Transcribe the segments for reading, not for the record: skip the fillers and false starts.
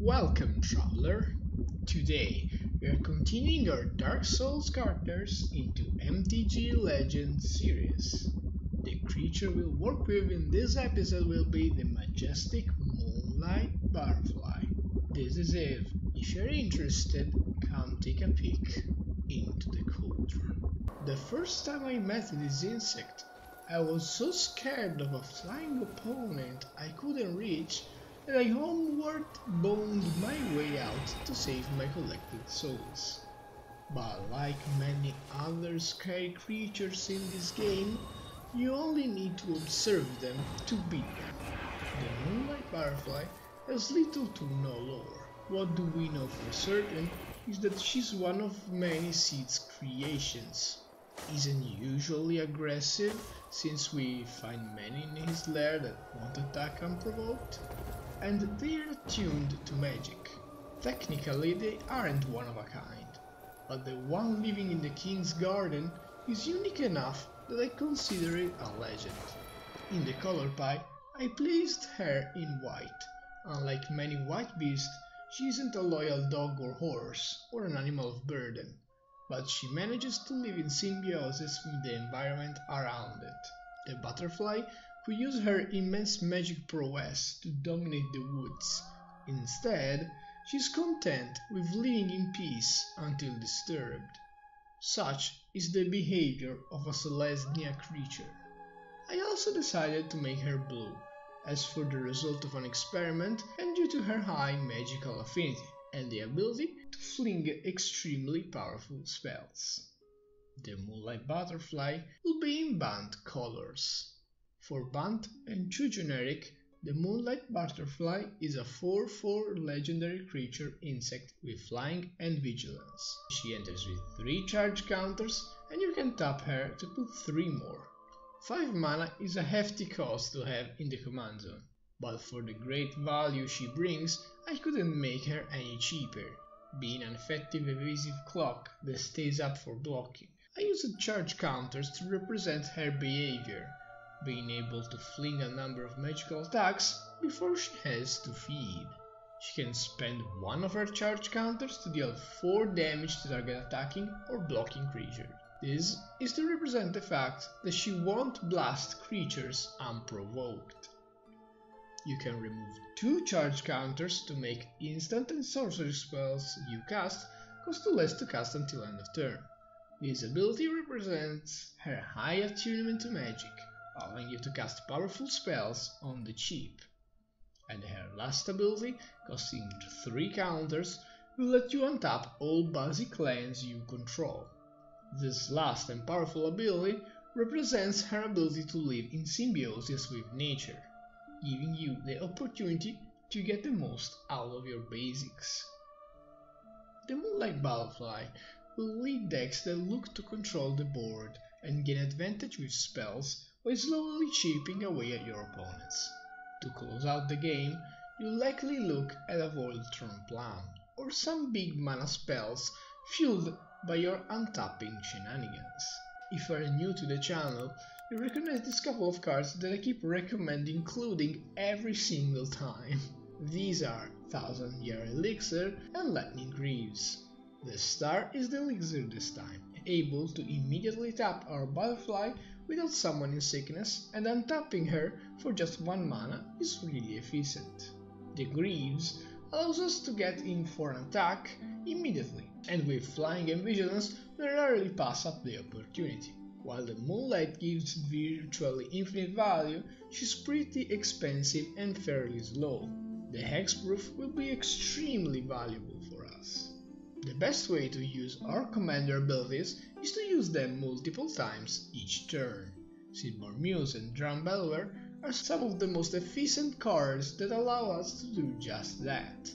Welcome, traveler! Today, we are continuing our Dark Souls characters into MTG Legends series. The creature we'll work with in this episode will be the majestic Moonlight Butterfly. This is it. If you're interested, come take a peek into the cauldron. The first time I met this insect, I was so scared of a flying opponent I couldn't reach that I homeward boned my way out to save my collected souls. But like many other scary creatures in this game, you only need to observe them to beat them. The Moonlight Butterfly has little to no lore. What do we know for certain is that she's one of many seed's creations. Isn't usually aggressive, since we find many in his lair that won't attack unprovoked, and they are attuned to magic. Technically they aren't one of a kind, but the one living in the King's Garden is unique enough that I consider it a legend. In the color pie, I placed her in white. Unlike many white beasts, she isn't a loyal dog or horse, or an animal of burden, but she manages to live in symbiosis with the environment around it. The butterfly could use her immense magic prowess to dominate the woods. Instead, she's content with living in peace until disturbed. Such is the behavior of a Celestia creature. I also decided to make her blue, as for the result of an experiment and due to her high magical affinity and the ability to fling extremely powerful spells. The Moonlight Butterfly will be in banned colors. For banned and true generic, the Moonlight Butterfly is a 4/4 legendary creature insect with flying and vigilance. She enters with 3 charge counters and you can tap her to put 3 more. 5 mana is a hefty cost to have in the command zone, but for the great value she brings, I couldn't make her any cheaper. Being an effective evasive clock that stays up for blocking, I used charge counters to represent her behavior, being able to fling a number of magical attacks before she has to feed. She can spend one of her charge counters to deal 4 damage to target attacking or blocking creatures. This is to represent the fact that she won't blast creatures unprovoked. You can remove 2 charge counters to make instant and sorcery spells you cast cost 2 less to cast until end of turn. This ability represents her high attunement to magic, allowing you to cast powerful spells on the cheap. And her last ability, costing 3 counters, will let you untap all basic lands you control. This last and powerful ability represents her ability to live in symbiosis with nature, giving you the opportunity to get the most out of your basics. The Moonlight Butterfly will lead decks that look to control the board and gain advantage with spells while slowly chipping away at your opponents. To close out the game, you'll likely look at a Voltron plan, or some big mana spells fueled by your untapping shenanigans. If you are new to the channel, you recognize this couple of cards that I keep recommending including every single time. These are 1000-Year Elixir and Lightning Greaves. The star is the elixir this time, able to immediately tap our butterfly without summoning sickness, and untapping her for just 1 mana is really efficient. The Greaves allows us to get in for an attack immediately, and with flying and vigilance we rarely pass up the opportunity. While the Moonlight gives virtually infinite value, she's pretty expensive and fairly slow. The Hexproof will be extremely valuable for us. The best way to use our commander abilities is to use them multiple times each turn. Silver Muse and Drown Bellower are some of the most efficient cards that allow us to do just that.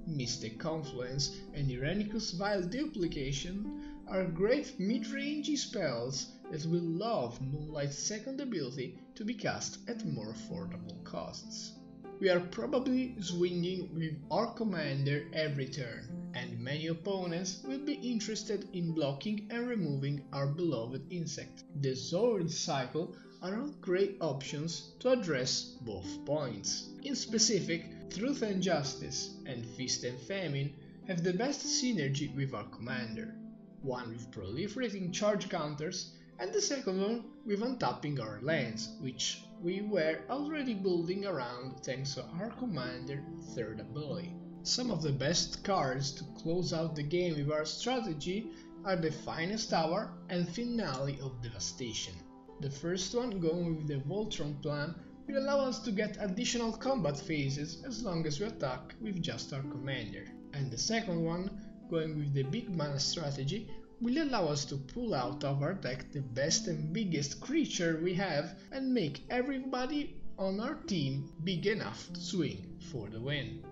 Mystic Confluence and Irenicus Vile Duplication are great mid-rangey spells that will love Moonlight's second ability to be cast at more affordable costs. We are probably swinging with our commander every turn, and many opponents will be interested in blocking and removing our beloved insect. The Sword Cycle are all great options to address both points. In specific, Truth and Justice and Feast and Famine have the best synergy with our commander, one with proliferating charge counters and the second one with untapping our lands, which we were already building around thanks to our commander's third ability. Some of the best cards to close out the game with our strategy are the Finest Hour and Finale of Devastation. The first one, going with the Voltron plan, will allow us to get additional combat phases as long as we attack with just our commander. And the second one, going with the Big Mana strategy, will allow us to pull out of our deck the best and biggest creature we have and make everybody on our team big enough to swing for the win.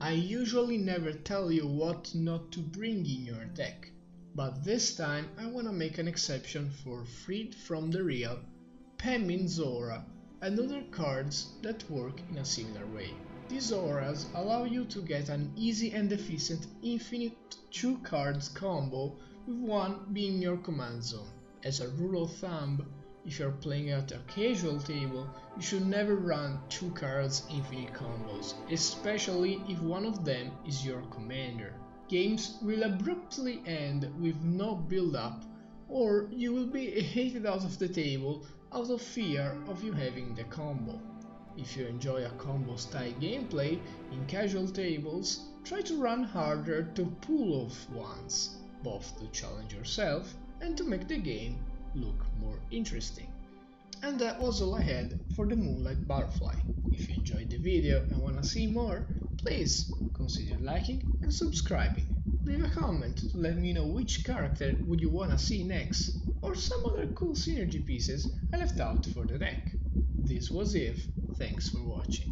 I usually never tell you what not to bring in your deck, but this time I wanna make an exception for Freed from the Real, Pemin Zora, and other cards that work in a similar way. These auras allow you to get an easy and efficient infinite 2 cards combo with one being your command zone. As a rule of thumb, if you're playing at a casual table, you should never run 2 cards infinite combos, especially if one of them is your commander. Games will abruptly end with no build up, or you will be hated out of the table out of fear of you having the combo. If you enjoy a combo style gameplay in casual tables, try to run harder to pull off ones, both to challenge yourself and to make the game look more interesting. And that was all I had for the Moonlight Butterfly. If you enjoyed the video and wanna see more, please consider liking and subscribing. Leave a comment to let me know which character would you wanna see next, or some other cool synergy pieces I left out for the deck. This was Eve, thanks for watching.